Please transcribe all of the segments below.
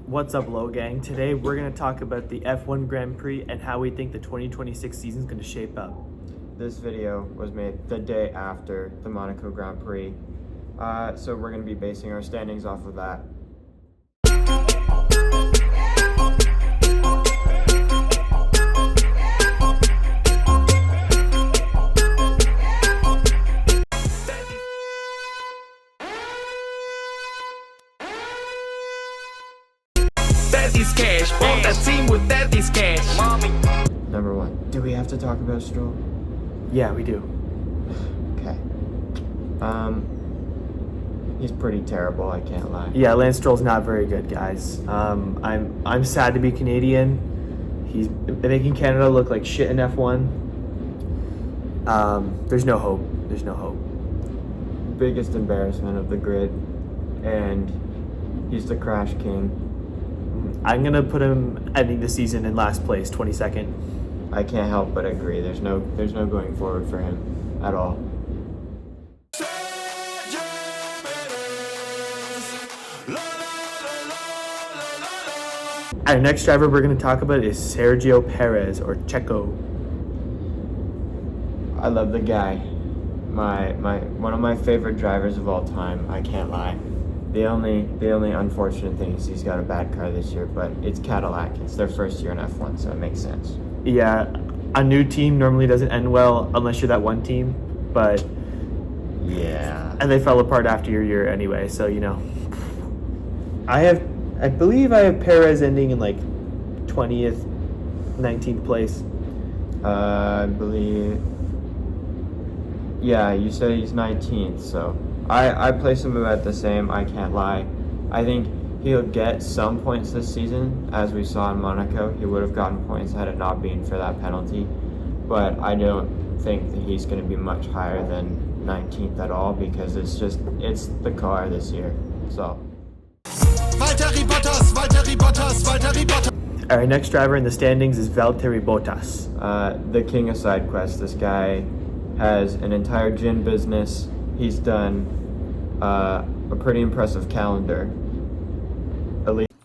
What's up, Low Gang? Today we're going to talk about the F1 Grand Prix and how we think the 2026 season is going to shape up. This video was made the day after the Monaco Grand Prix, so we're going to be basing our standings off of that. Daddy's cash, bought that team with daddy's cash. Mommy. Number one, do we have to talk about Stroll? Yeah, we do. Okay. He's pretty terrible, I can't lie. Yeah, Lance Stroll's not very good, guys. I'm sad to be Canadian. He's making Canada look like shit in F1. There's no hope. There's no hope. Biggest embarrassment of the grid, and he's the crash king. I'm gonna put him ending the season in last place, 22nd. I can't help but agree. There's no going forward for him at all. Our next driver we're gonna talk about is Sergio Perez, or Checo. I love the guy. One of my favorite drivers of all time. I can't lie. The only unfortunate thing is he's got a bad car this year, but it's Cadillac. It's their first year in F1, so it makes sense. Yeah, a new team normally doesn't end well unless you're that one team, but yeah. And they fell apart after your year anyway, so you know. I believe I have Perez ending in like 20th, 19th place. I believe. Yeah, you said he's 19th, so I place him about the same. I can't lie. I think he'll get some points this season, as we saw in Monaco. He would have gotten points had it not been for that penalty, but I don't think that he's going to be much higher than 19th at all, because it's the car this year. So. Our next driver in the standings is Valtteri Bottas. The king of side quests. This guy has an entire gin business. He's done a pretty impressive calendar.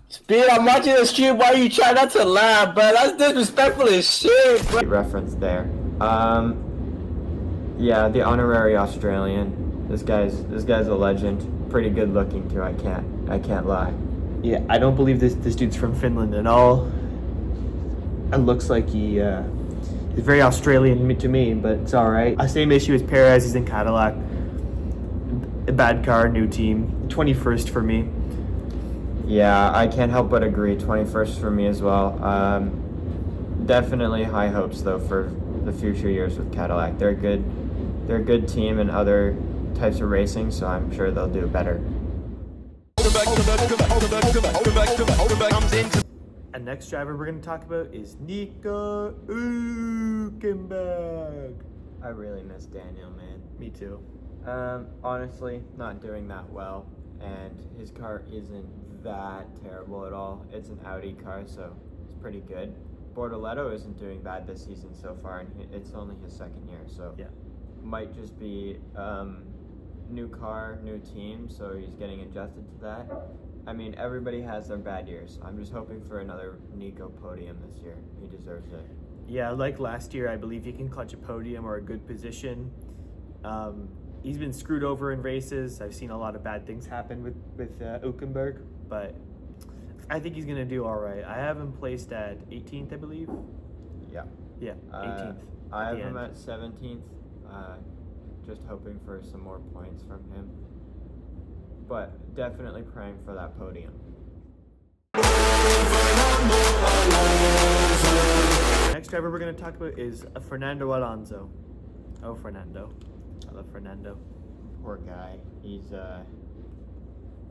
Speed, I'm watching the stream while you try not to laugh, but that's disrespectful as shit, bro. Reference there. Yeah, the honorary Australian. This guy's a legend. Pretty good looking too. I can't lie. Yeah, I don't believe this dude's from Finland at all. It looks like he's very Australian to me, but it's all right. Same issue as Perez. He's in Cadillac. A bad car, new team. 21st for me. Yeah, I can't help but agree. 21st for me as well. Definitely high hopes though for the future years with Cadillac. They're good. They're a good team in other types of racing, so I'm sure they'll do better. And next driver we're going to talk about is Nico Hülkenberg. I really miss Daniel, man. Me too. Honestly, not doing that well, and his car isn't that terrible at all. It's an Audi car, so it's pretty good. Bortoletto isn't doing bad this season so far, and it's only his second year, so yeah, might just be new car, new team, so he's getting adjusted to that. I mean, everybody has their bad years. I'm just hoping for another Nico podium this year. He deserves it. Yeah, like last year, I believe he can clutch a podium or a good position. He's been screwed over in races. I've seen a lot of bad things happen with Hülkenberg, but I think he's going to do all right. I have him placed at 18th, I believe. Yeah. Yeah, 18th. I have him at 17th. Just hoping for some more points from him. But definitely praying for that podium. Next driver we're going to talk about is Fernando Alonso. Oh, Fernando. I love Fernando. Poor guy. He's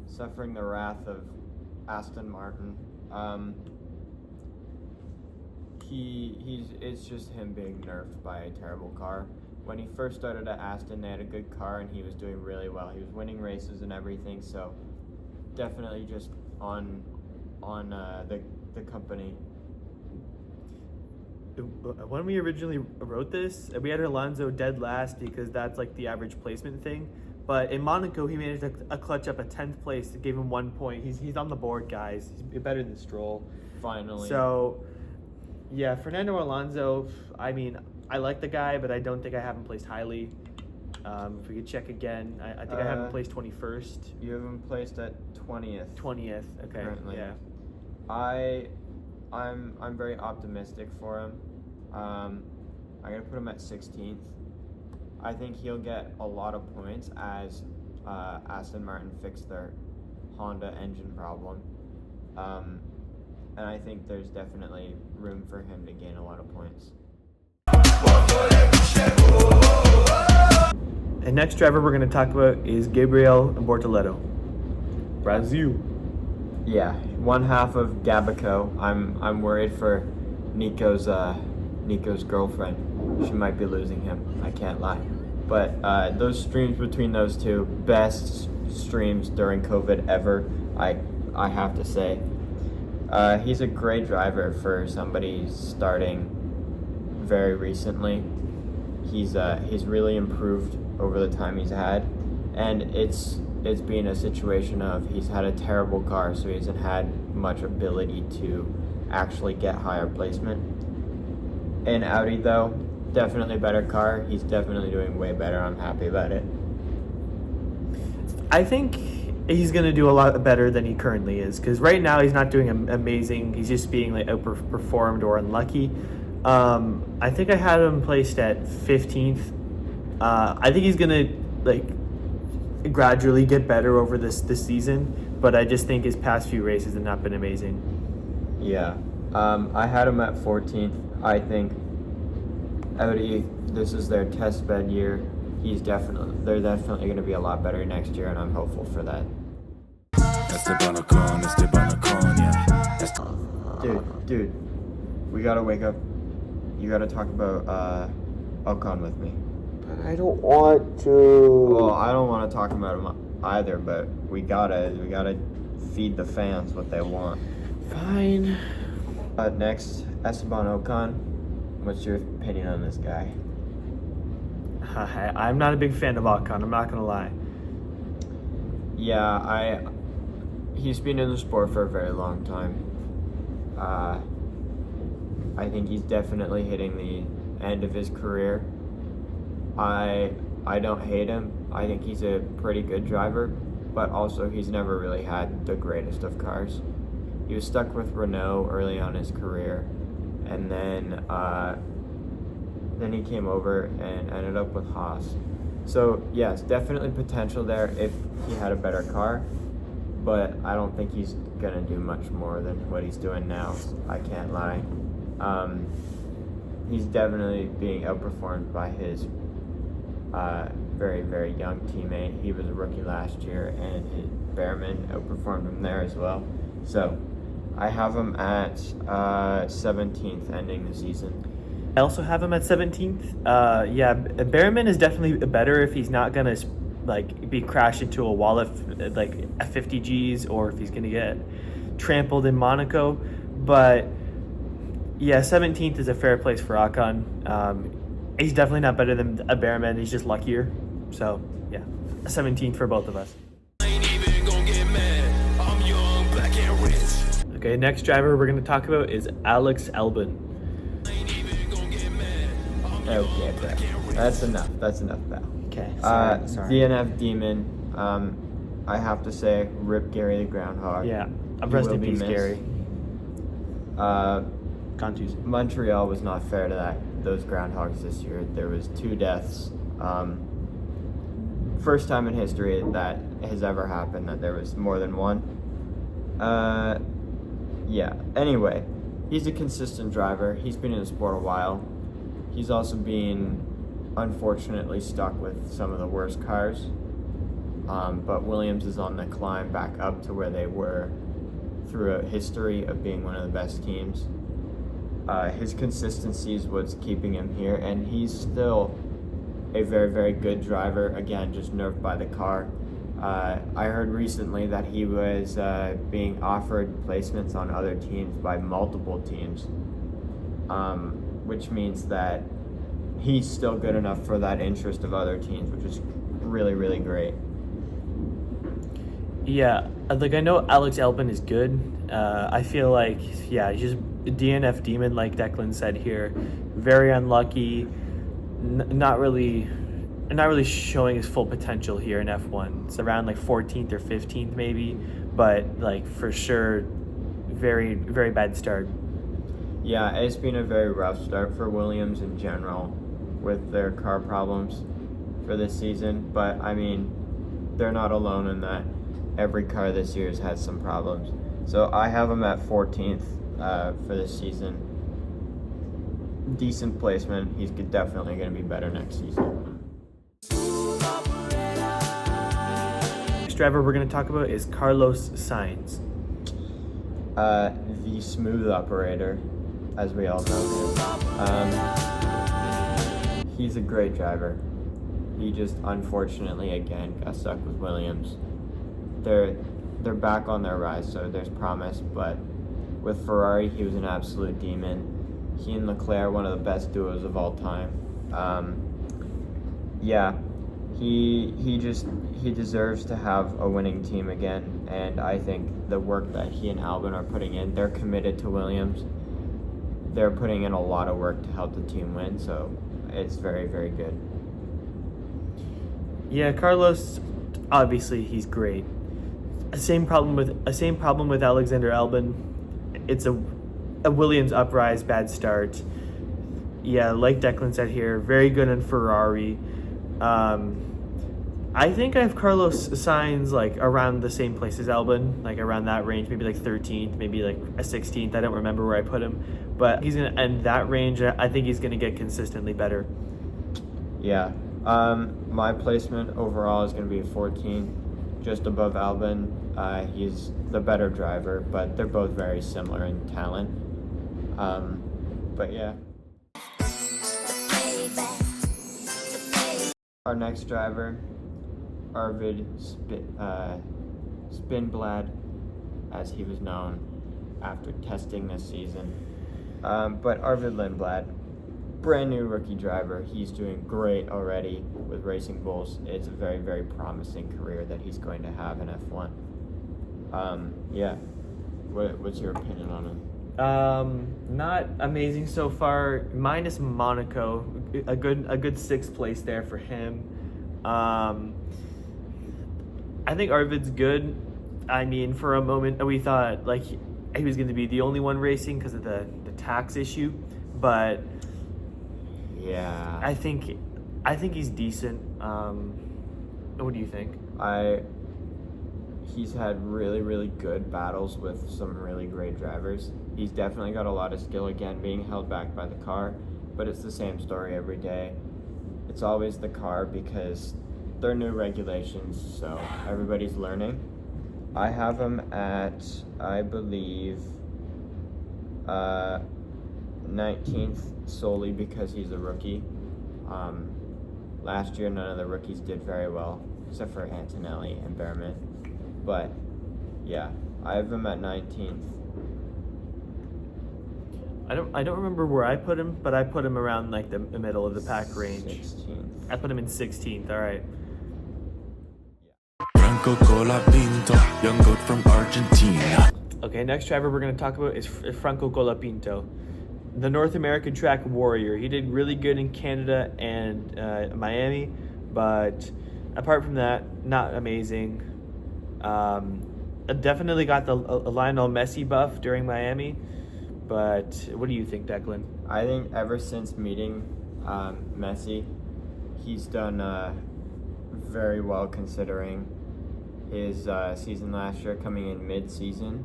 suffering the wrath of Aston Martin. It's just him being nerfed by a terrible car. When he first started at Aston, they had a good car and he was doing really well. He was winning races and everything, so definitely just on the company. When we originally wrote this, we had Alonso dead last because that's like the average placement thing. But in Monaco, he managed a clutch up a 10th place that gave him 1 point. He's on the board, guys. He's better than Stroll. Finally. So, yeah, Fernando Alonso, I mean, I like the guy, but I don't think I have him placed highly. If we could check again, I think I have him placed 21st. You have him placed at 20th. 20th, okay, Currently. yeah. I'm very optimistic for him. I'm gonna put him at 16th. I think he'll get a lot of points as Aston Martin fixed their Honda engine problem, and I think there's definitely room for him to gain a lot of points. And next driver we're going to talk about is Gabriel Bortoleto. Brazil. Yeah, one half of Gabico. I'm worried for Nico's girlfriend. She might be losing him. I can't lie. But those streams between those two, best streams during COVID ever. I have to say, he's a great driver for somebody starting very recently. He's really improved over the time he's had, and it's been a situation of he's had a terrible car, so he hasn't had much ability to actually get higher placement. In Audi though, definitely better car. He's definitely doing way better. I'm happy about it. I think he's going to do a lot better than he currently is, because right now he's not doing amazing. He's just being like outperformed or unlucky. I think I had him placed at 15th. I think he's gonna gradually get better over this season, but I just think his past few races have not been amazing. Yeah, I had him at 14th. I think Audi, this is their test bed year. They're definitely going to be a lot better next year, and I'm hopeful for that. Dude, we gotta wake up. You gotta talk about Ocon with me. But I don't want to. Well, I don't want to talk about him either, but we gotta feed the fans what they want. Fine. Next, Esteban Ocon. What's your opinion on this guy? I'm not a big fan of Ocon, I'm not gonna lie. Yeah, he's been in the sport for a very long time. I think he's definitely hitting the end of his career. I don't hate him. I think he's a pretty good driver, but also he's never really had the greatest of cars. He was stuck with Renault early on in his career, and then he came over and ended up with Haas. So yes, definitely potential there if he had a better car, but I don't think he's gonna do much more than what he's doing now. I can't lie. He's definitely being outperformed by his very, very young teammate. He was a rookie last year, and Behrman outperformed him there as well. So I have him at 17th ending the season. I also have him at 17th. Yeah, Behrman is definitely better if he's not gonna be crashed into a wall at 50 Gs, or if he's gonna get trampled in Monaco. But yeah, 17th is a fair place for Ocon. He's definitely not better than a Behrman. He's just luckier. So yeah, 17th for both of us. Okay, next driver we're gonna talk about is Alex Albon. Okay, bro. That's enough, pal. Okay, sorry. DNF Demon. I have to say, rip Gary the Groundhog. Yeah, He rest will in be peace, missed. Gary. Gone too soon. Montreal was not fair to those Groundhogs this year. There was 2 deaths. First time in history that has ever happened that there was more than 1. Yeah. Anyway, he's a consistent driver. He's been in the sport a while. He's also been, unfortunately, stuck with some of the worst cars. But Williams is on the climb back up to where they were throughout history of being one of the best teams. His consistency is what's keeping him here, and he's still a very, very good driver. Again, just nerfed by the car. I heard recently that he was being offered placements on other teams by multiple teams, which means that he's still good enough for that interest of other teams, which is really, really great. Yeah, like I know Alex Albon is good. I feel like just a DNF demon, like Declan said here. Very unlucky. Not really showing his full potential here in F1. It's around like 14th or 15th maybe, but like for sure, very very bad start. Yeah, it's been a very rough start for Williams in general with their car problems for this season. But I mean, they're not alone in that. Every car this year has had some problems. So I have them at 14th for this season. Decent placement. He's definitely going to be better next season. Next driver we're going to talk about is Carlos Sainz. The smooth operator, as we all know him. He's a great driver. He just unfortunately again got stuck with Williams. They're back on their rise, so there's promise. But with Ferrari, he was an absolute demon. He and Leclerc, one of the best duos of all time. He deserves to have a winning team again, and I think the work that he and Albon are putting in, they're committed to Williams. They're putting in a lot of work to help the team win, so it's very, very good. Yeah, Carlos, obviously he's great. Same problem with Alexander Albon. It's a Williams uprise, bad start. Yeah, like Declan said here, very good in Ferrari. I think I have Carlos Sainz like around the same place as Albon, like around that range, maybe like 13th, maybe like a 16th. I don't remember where I put him, but he's gonna end that range. I think he's gonna get consistently better. Yeah, my placement overall is gonna be a 14, just above Albon. He's the better driver, but they're both very similar in talent. But yeah. Our next driver, Arvid Spinblad, as he was known after testing this season. But Arvid Lindblad, brand new rookie driver. He's doing great already with Racing Bulls. It's a very, very promising career that he's going to have in F1. What's your opinion on him? Not amazing so far. Minus Monaco, a good sixth place there for him. I think Arvid's good. I mean, for a moment we thought like he was going to be the only one racing because of the tax issue, but yeah, I think he's decent. What do you think? He's had really, really good battles with some really great drivers. He's definitely got a lot of skill, again, being held back by the car, but it's the same story every day. It's always the car because they're new regulations, so everybody's learning. I have him at, I believe, 19th solely because he's a rookie. Last year, none of the rookies did very well, except for Antonelli and Behrman. But yeah, I have him at 19th. I don't remember where I put him, but I put him around like the middle of the pack range. 16th. I put him in 16th. All right. Franco Colapinto, young goat from Argentina. Okay, next driver we're going to talk about is Franco Colapinto, the North American track warrior. He did really good in Canada and Miami, but apart from that, not amazing. Definitely got the Lionel Messi buff during Miami, but what do you think, Declan? I think ever since meeting Messi, he's done very well considering his season last year coming in mid-season.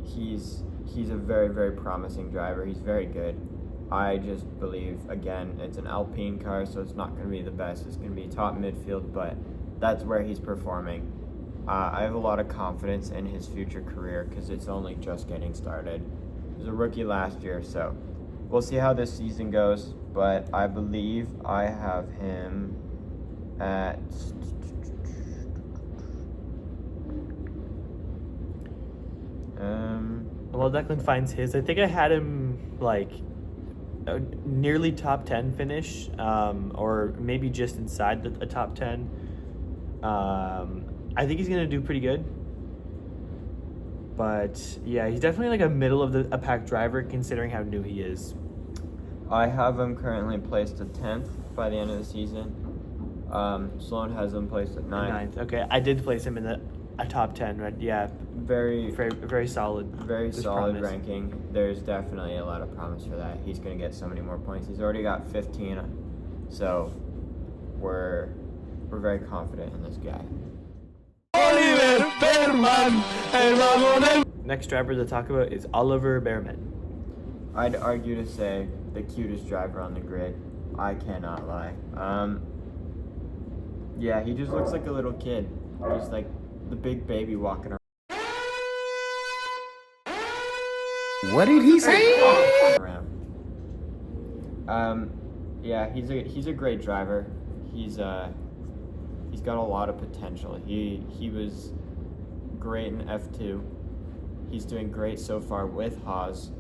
He's a very, very promising driver. He's very good. I just believe, again, it's an Alpine car, so it's not going to be the best. It's going to be top midfield, but that's where he's performing. I have a lot of confidence in his future career because it's only just getting started. He was a rookie last year, so we'll see how this season goes, but I believe I have him at... Well, Declan finds his. I think I had him like a nearly top 10 finish, or maybe just inside the top 10. I think he's going to do pretty good. But yeah, he's definitely like a middle of a pack driver considering how new he is. I have him currently placed at 10th by the end of the season. Sloan has him placed at 9th. Ninth. Okay, I did place him in a top 10, right? Yeah, Very, very solid. very There's solid promise. ranking. There's definitely a lot of promise for that. He's going to get so many more points. He's already got 15, so we're very confident in this guy. Next driver to talk about is Oliver Behrman. I'd argue to say the cutest driver on the grid. I cannot lie. Yeah, he just looks like a little kid. Just like the big baby walking around. What did he say? Yeah, he's a great driver. He's got a lot of potential. He was great in F2. He's doing great so far with Haas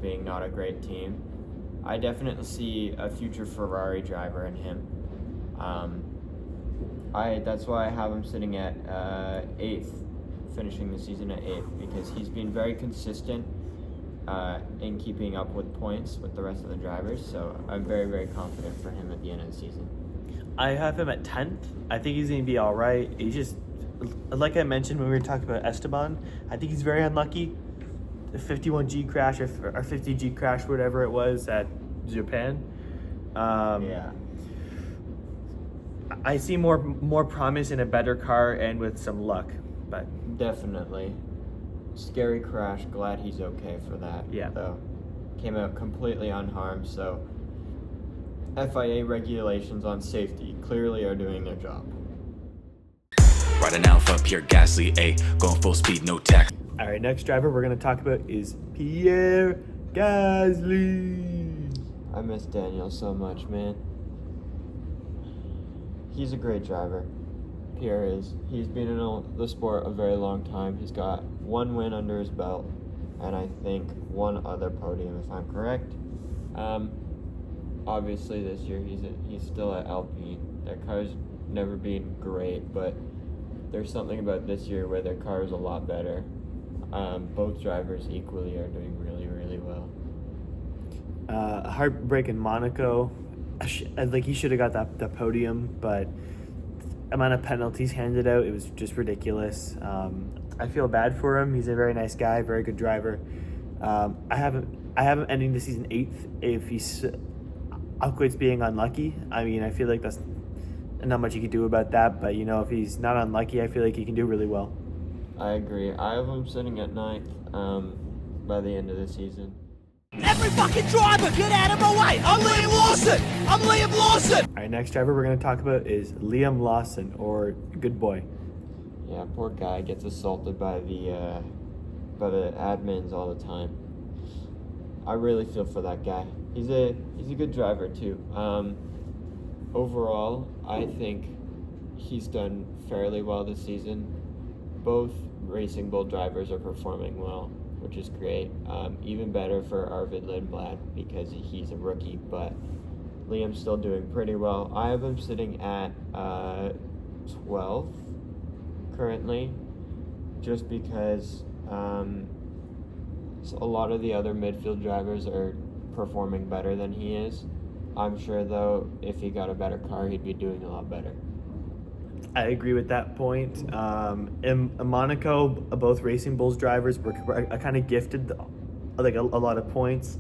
being not a great team. I definitely see a future Ferrari driver in him. That's why I have him sitting at 8th, finishing the season at 8th, because he's been very consistent in keeping up with points with the rest of the drivers. So I'm very, very confident for him at the end of the season. I have him at 10th. I think he's going to be all right. He's just, like I mentioned when we were talking about Esteban, I think he's very unlucky. The 51G crash or 50G crash, whatever it was at Japan. Yeah. I see more promise in a better car and with some luck, but Definitely. Scary crash. Glad he's okay for that. Yeah. Though. Came out completely unharmed, so FIA regulations on safety clearly are doing their job. Riding Alpha, pure Gasly, A, going full speed, no tax. all right. Next driver we're going to talk about is Pierre Gasly. I miss Daniel so much, man. He's a great driver. Pierre is. He's been in the sport a very long time. He's got 1 win under his belt, and I think 1 other podium, if I'm correct. Obviously, this year he's still at Alpine. Their car's never been great, but there's something about this year where their car is a lot better. Both drivers equally are doing really, really well. Heartbreak in Monaco. Like he should have got the podium, but amount of penalties handed out, it was just ridiculous. I feel bad for him. He's a very nice guy, very good driver. I have him ending the season 8th. If he's outquits being unlucky, I mean, I feel like that's not much you can do about that. But you know, if he's not unlucky, I feel like he can do really well. I agree. I have him sitting at 9th by the end of the season. Every fucking driver, get out of my way! I'm Liam Lawson! I'm Liam Lawson! All right, next driver we're going to talk about is Liam Lawson, or Good Boy. Yeah, poor guy gets assaulted by the admins all the time. I really feel for that guy. He's a good driver too. Overall, I think he's done fairly well this season. Both Racing Bull drivers are performing well, which is great. Even better for Arvid Lindblad because he's a rookie, but Liam's still doing pretty well. I have him sitting at 12th currently, just because a lot of the other midfield drivers are performing better than he is. I'm sure, though, if he got a better car, he'd be doing a lot better. I agree with that point. In Monaco, both Racing Bulls drivers were kind of gifted like a lot of points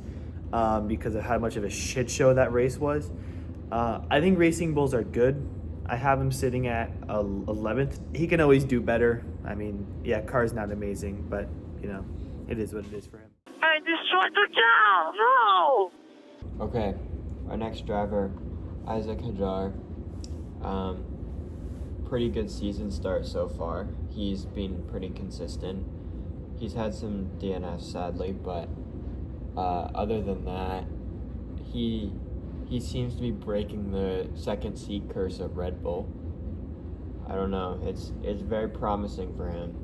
because of how much of a shit show that race was. I think Racing Bulls are good. I have him sitting at 11th. He can always do better. I mean, yeah, car's not amazing, but you know, it is what it is for him. I destroyed the town! No! Okay, our next driver, Isaac Hajar. Pretty good season start so far. He's been pretty consistent. He's had some DNFs, sadly, but other than that, he seems to be breaking the second seat curse of Red Bull. I don't know. It's very promising for him.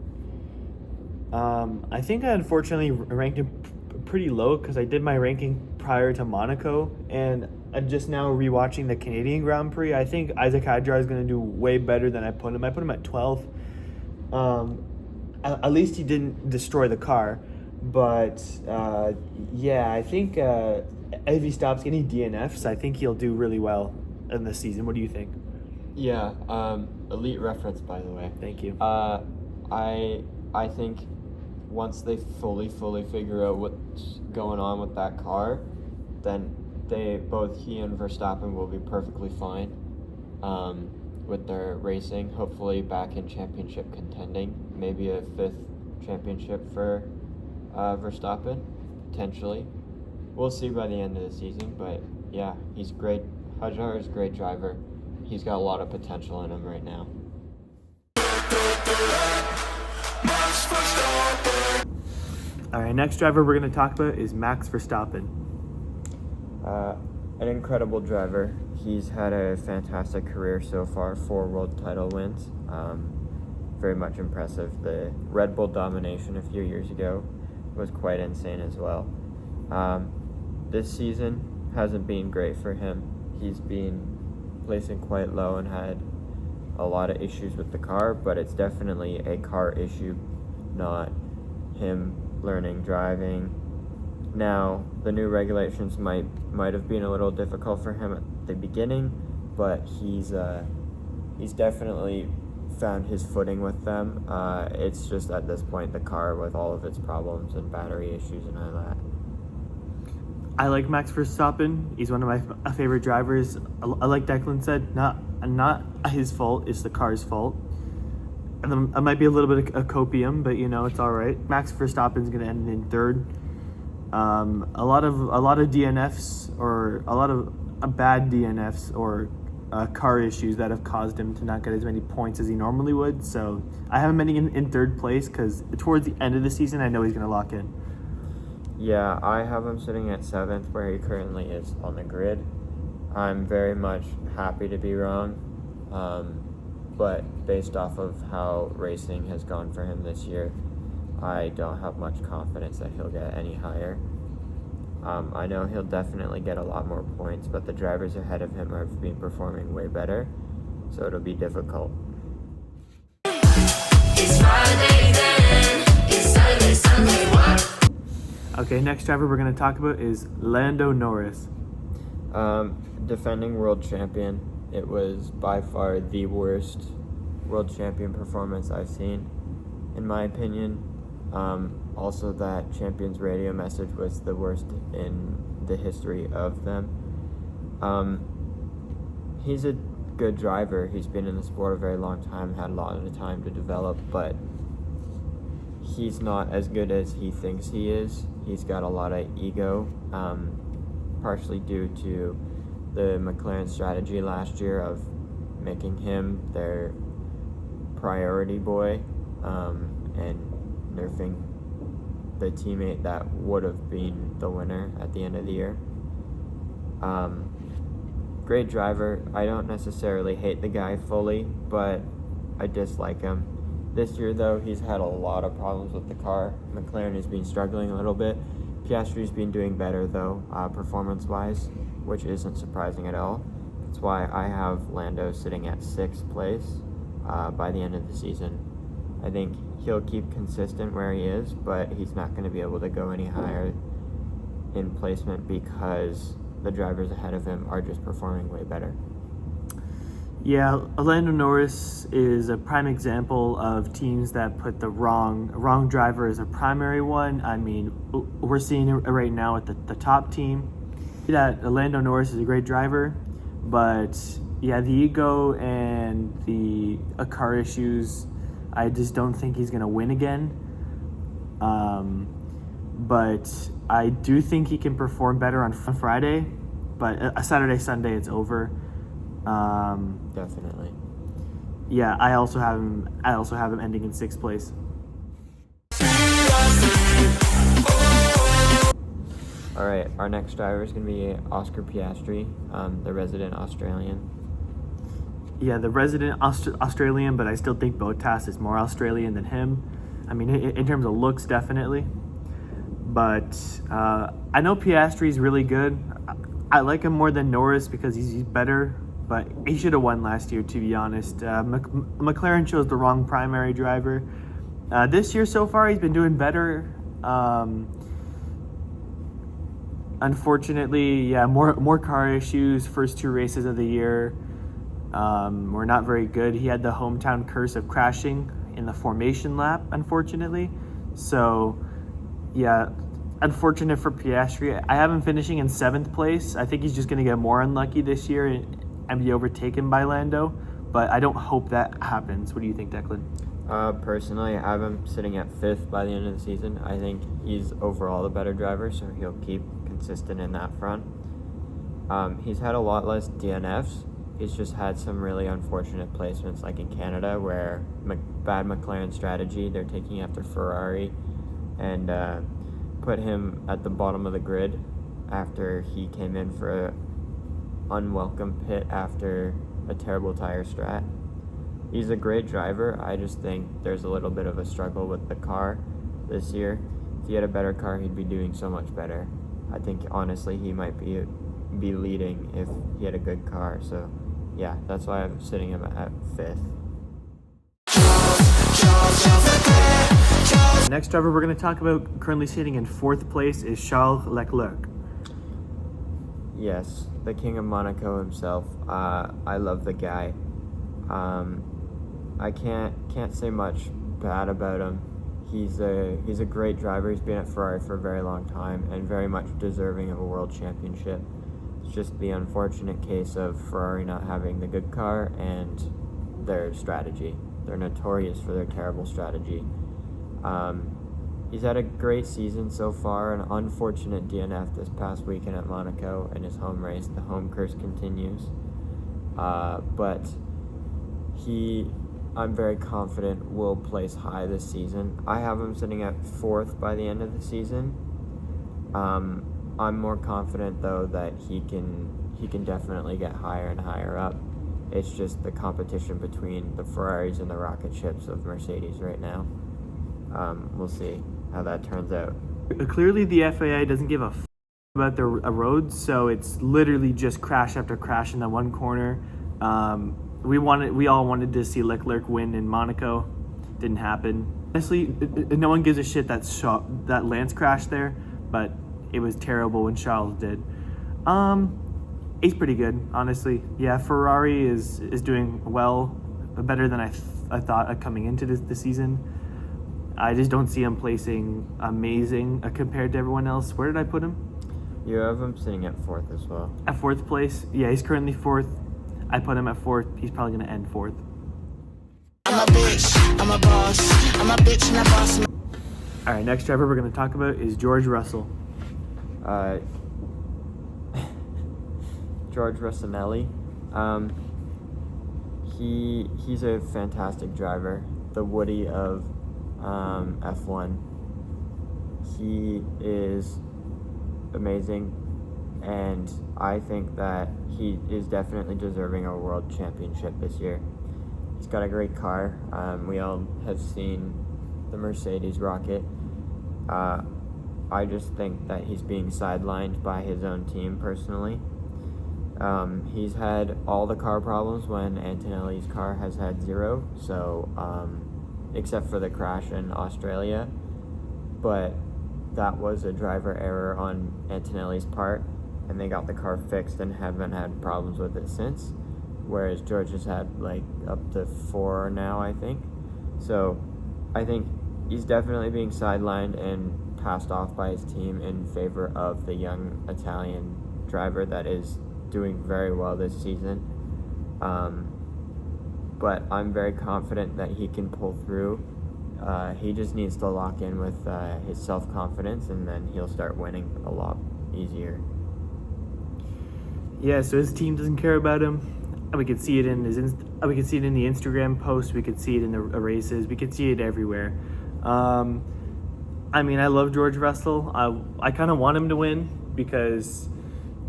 I think I unfortunately ranked him pretty low because I did my ranking prior to Monaco, and I'm just now rewatching the Canadian Grand Prix. I think Isaac Hadjar is going to do way better than I put him. I put him at 12. At least he didn't destroy the car. But, yeah, I think if he stops getting DNFs, I think he'll do really well in this season. What do you think? Yeah, elite reference, by the way. Thank you. I think once they fully figure out what's going on with that car, then he and Verstappen will be perfectly fine with their racing. Hopefully back in championship contending, maybe a 5th championship for Verstappen, potentially. We'll see by the end of the season, but yeah, he's great. Hadjar is a great driver. He's got a lot of potential in him right now. All right, next driver we're going to talk about is Max Verstappen. An incredible driver. He's had a fantastic career so far, 4 world title wins. Very much impressive. The Red Bull domination a few years ago was quite insane as well. This season hasn't been great for him. He's been placing quite low and had a lot of issues with the car, but it's definitely a car issue, not him learning driving. Now, the new regulations might have been a little difficult for him at the beginning, but he's definitely found his footing with them. It's just at this point the car with all of its problems and battery issues and all that. I like Max Verstappen. He's one of my favorite drivers. Like Declan said, not his fault. It's the car's fault. And it might be a little bit of copium, but it's all right. Max Verstappen's going to end in 3rd. A lot of DNFs or a lot of bad DNFs or car issues that have caused him to not get as many points as he normally would. So I have him ending in 3rd place because towards the end of the season, I know he's going to lock in. Yeah, I have him sitting at 7th where he currently is on the grid. I'm very much happy to be wrong, but based off of how racing has gone for him this year, I don't have much confidence that he'll get any higher. I know he'll definitely get a lot more points, but the drivers ahead of him have been performing way better, so it'll be difficult. It's Friday then, it's Saturday, Sunday, what? Okay, next driver we're going to talk about is Lando Norris. Defending world champion. It was by far the worst world champion performance I've seen, in my opinion. Also, that Champions Radio message was the worst in the history of them. He's a good driver. He's been in the sport a very long time, had a lot of time to develop, but he's not as good as he thinks he is. He's got a lot of ego, partially due to the McLaren strategy last year of making him their priority boy and nerfing the teammate that would have been the winner at the end of the year. Great driver. I don't necessarily hate the guy fully, but I dislike him. This year, though, he's had a lot of problems with the car. McLaren has been struggling a little bit. Piastri's been doing better, though, performance-wise, which isn't surprising at all. That's why I have Lando sitting at 6th place by the end of the season. I think he'll keep consistent where he is, but he's not going to be able to go any higher in placement because the drivers ahead of him are just performing way better. Yeah, Lando Norris is a prime example of teams that put the wrong driver as a primary one. I mean, we're seeing it right now at the top team. That Lando Norris is a great driver, but yeah, the ego and the car issues, I just don't think he's going to win again. But I do think he can perform better on Friday, but a Saturday, Sunday, it's over. Definitely. Yeah, I also have him ending in 6th place. All right, our next driver is going to be Oscar Piastri, the resident Australian. Yeah, the resident Australian, but I still think Bottas is more Australian than him. I mean, in terms of looks, definitely. But I know Piastri's really good. I like him more than Norris because he's better, but he should have won last year, to be honest. McLaren chose the wrong primary driver. This year so far, he's been doing better. Unfortunately, yeah, more car issues. First 2 races of the year were not very good. He had the hometown curse of crashing in the formation lap, unfortunately. So, yeah, unfortunate for Piastri. I have him finishing in 7th place. I think he's just going to get more unlucky this year and be overtaken by Lando, but I don't hope that happens. What do you think, Declan? Personally, I have him sitting at 5th by the end of the season. I think he's overall the better driver, so he'll keep consistent in that front. He's had a lot less DNFs. He's just had some really unfortunate placements, like in Canada, where bad McLaren strategy, they're taking after Ferrari, and put him at the bottom of the grid after he came in for an unwelcome pit after a terrible tire strat. He's a great driver. I just think there's a little bit of a struggle with the car this year. If he had a better car, he'd be doing so much better. I think, honestly, he might be leading if he had a good car. So, yeah, that's why I'm sitting him at 5th. Next driver we're going to talk about, currently sitting in 4th place, is Charles Leclerc. Yes, the king of Monaco himself. I love the guy. I can't say much bad about him. He's a great driver. He's been at Ferrari for a very long time and very much deserving of a world championship. It's just the unfortunate case of Ferrari not having the good car and their strategy. They're notorious for their terrible strategy. He's had a great season so far. An unfortunate DNF this past weekend at Monaco in his home race. The home curse continues. But I'm very confident will place high this season. I have him sitting at 4th by the end of the season. I'm more confident though that he can definitely get higher and higher up. It's just the competition between the Ferraris and the rocket ships of Mercedes right now. We'll see how that turns out. Clearly, the FAA doesn't give a about the roads, so it's literally just crash after crash in that one corner. We all wanted to see Leclerc win in Monaco. Didn't happen. Honestly, no one gives a shit that Lance crashed there, but it was terrible when Charles did. He's pretty good, honestly. Yeah, Ferrari is doing well, better than I thought coming into the season. I just don't see him placing amazing compared to everyone else. Where did I put him? You have him sitting at 4th as well. At 4th place? Yeah, he's currently 4th. I put him at 4th. He's probably going to end 4th. I'm a bitch, I'm a boss, I'm a bitch and a boss. All right, next driver we're going to talk about is George Russell. George Russinelli. He's a fantastic driver. The Woody of F1. He is amazing, and I think that he is definitely deserving of a world championship this year. He's got a great car. We all have seen the Mercedes rocket. I just think that he's being sidelined by his own team personally. He's had all the car problems when Antonelli's car has had 0, so except for the crash in Australia, but that was a driver error on Antonelli's part, and they got the car fixed and haven't had problems with it since, whereas George has had like up to 4 now, I think. So I think he's definitely being sidelined and passed off by his team in favor of the young Italian driver that is doing very well this season. But I'm very confident that he can pull through. He just needs to lock in with his self-confidence, and then he'll start winning a lot easier. Yeah, so his team doesn't care about him. We could see it in we could see it in the Instagram post. We could see it in the races. We could see it everywhere. I mean, I love George Russell. I kind of want him to win because,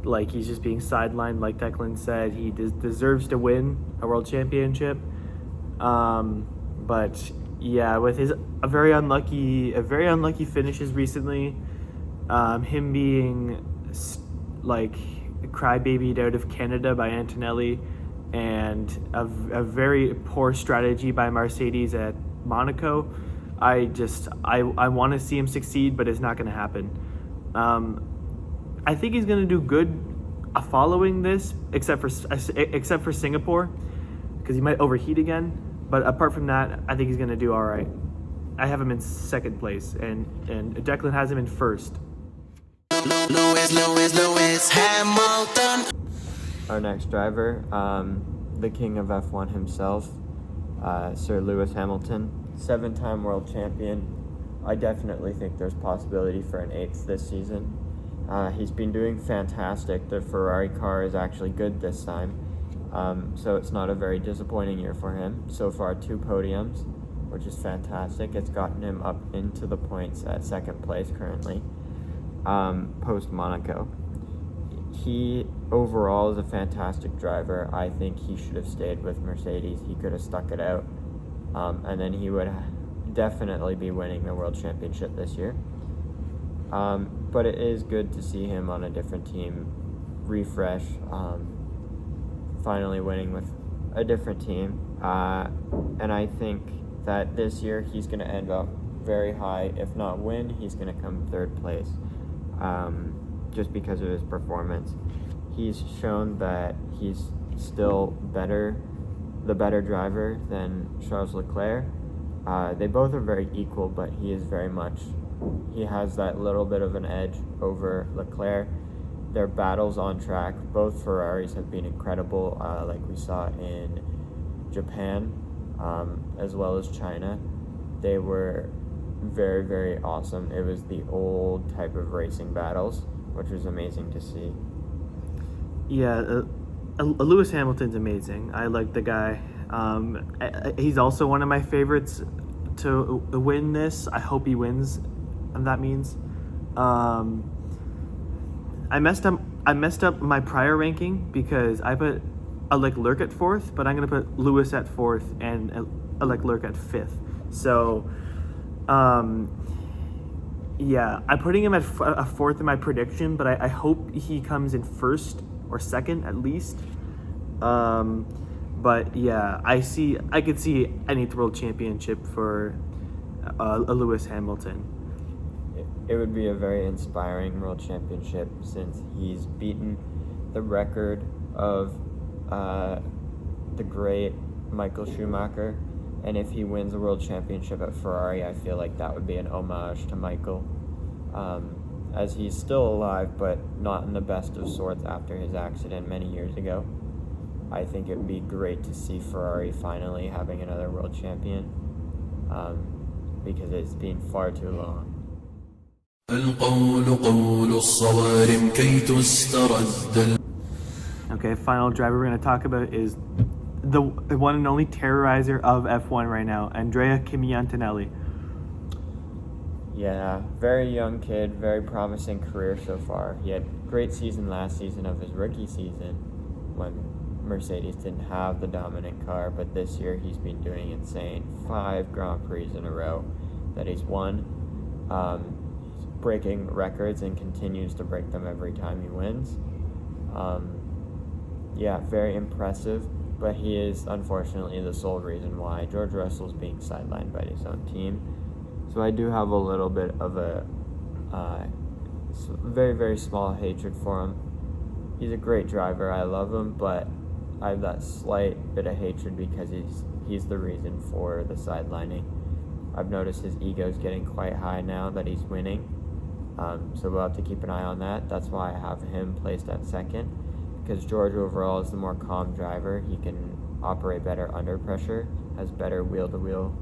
like, he's just being sidelined. Like Declan said, he deserves to win a world championship. But yeah, with a very unlucky finishes recently, Him being like crybabied out of Canada by Antonelli, and a very poor strategy by Mercedes at Monaco. I want to see him succeed, but it's not going to happen. I think he's going to do good following this, except for Singapore, because he might overheat again. But apart from that, I think he's going to do all right. I have him in second place, and Declan has him in first. Lewis Hamilton. Our next driver, the king of F1 himself, Sir Lewis Hamilton, 7-time world champion. I definitely think there's possibility for an 8th this season. He's been doing fantastic. The Ferrari car is actually good this time, so it's not a very disappointing year for him. So far, 2 podiums, which is fantastic. It's gotten him up into the points at second place currently, post Monaco. He overall is a fantastic driver. I think he should have stayed with Mercedes. He could have stuck it out, and then he would definitely be winning the world championship this year. But it is good to see him on a different team, refresh, finally winning with a different team. And I think that this year he's going to end up very high. If not win, he's going to come 3rd place, just because of his performance. He's shown that he's still the better driver than Charles Leclerc. They both are very equal, but he has that little bit of an edge over Leclerc. Their battles on track, both Ferraris have been incredible, like we saw in Japan, as well as China. They were very, very awesome. It was the old type of racing battles, which was amazing to see. Yeah, Lewis Hamilton's amazing. I like the guy. He's also one of my favorites to win this. I hope he wins, and that means I messed up my prior ranking because I put Leclerc at 4th, but I'm gonna put Lewis at 4th and Leclerc at 5th. So yeah, I'm putting him at 4th in my prediction, but I hope he comes in 1st or 2nd at least. But yeah, I could see an 8th world championship for Lewis Hamilton. It would be a very inspiring world championship, since he's beaten the record of the great Michael Schumacher. And if he wins the world championship at Ferrari, I feel like that would be an homage to Michael, as he's still alive, but not in the best of sorts after his accident many years ago. I think it would be great to see Ferrari finally having another world champion, because it's been far too long. Okay, final driver we're going to talk about is the one and only terrorizer of F1 right now, Andrea Kimi Antonelli. Yeah, very young kid, very promising career so far. He had a great season last season of his rookie season when Mercedes didn't have the dominant car, but this year he's been doing insane. 5 Grand Prix in a row that he's won. He's breaking records and continues to break them every time he wins. Yeah, very impressive, but he is unfortunately the sole reason why George Russell's being sidelined by his own team. So I do have a little bit of a very, very small hatred for him. He's a great driver, I love him, but I have that slight bit of hatred because he's the reason for the sidelining. I've noticed his ego's getting quite high now that he's winning, so we'll have to keep an eye on that. That's why I have him placed at 2nd, because George overall is the more calm driver. He can operate better under pressure, has better wheel-to-wheel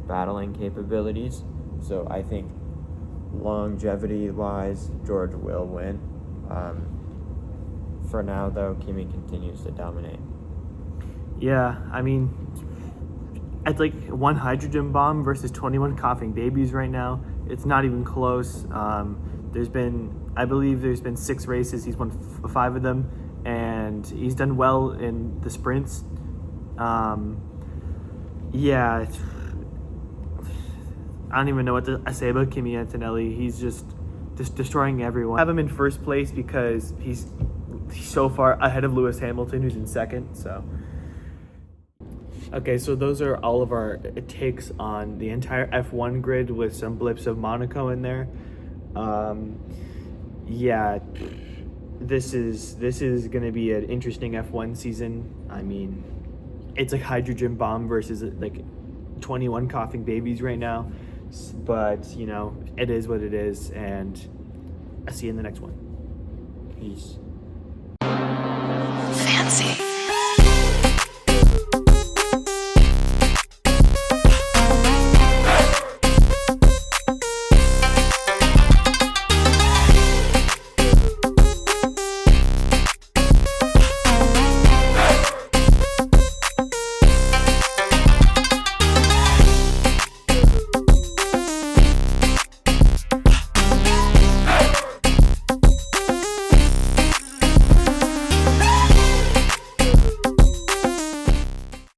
battling capabilities. So I think longevity-wise, George will win. For now, though, Kimi continues to dominate. Yeah, I mean, it's like 1 hydrogen bomb versus 21 coughing babies right now. It's not even close. I believe there's been 6 races. He's won 5 of them, and he's done well in the sprints. Yeah, I don't even know what to say about Kimi Antonelli. He's just just destroying everyone. I have him in first place because he's so far ahead of Lewis Hamilton, who's in second. So, okay, so those are all of our takes on the entire F1 grid with some blips of Monaco in there. Yeah, this is going to be an interesting F1 season. I mean, it's like hydrogen bomb versus like 21 coughing babies right now. But, you know, it is what it is, and I'll see you in the next one. Peace.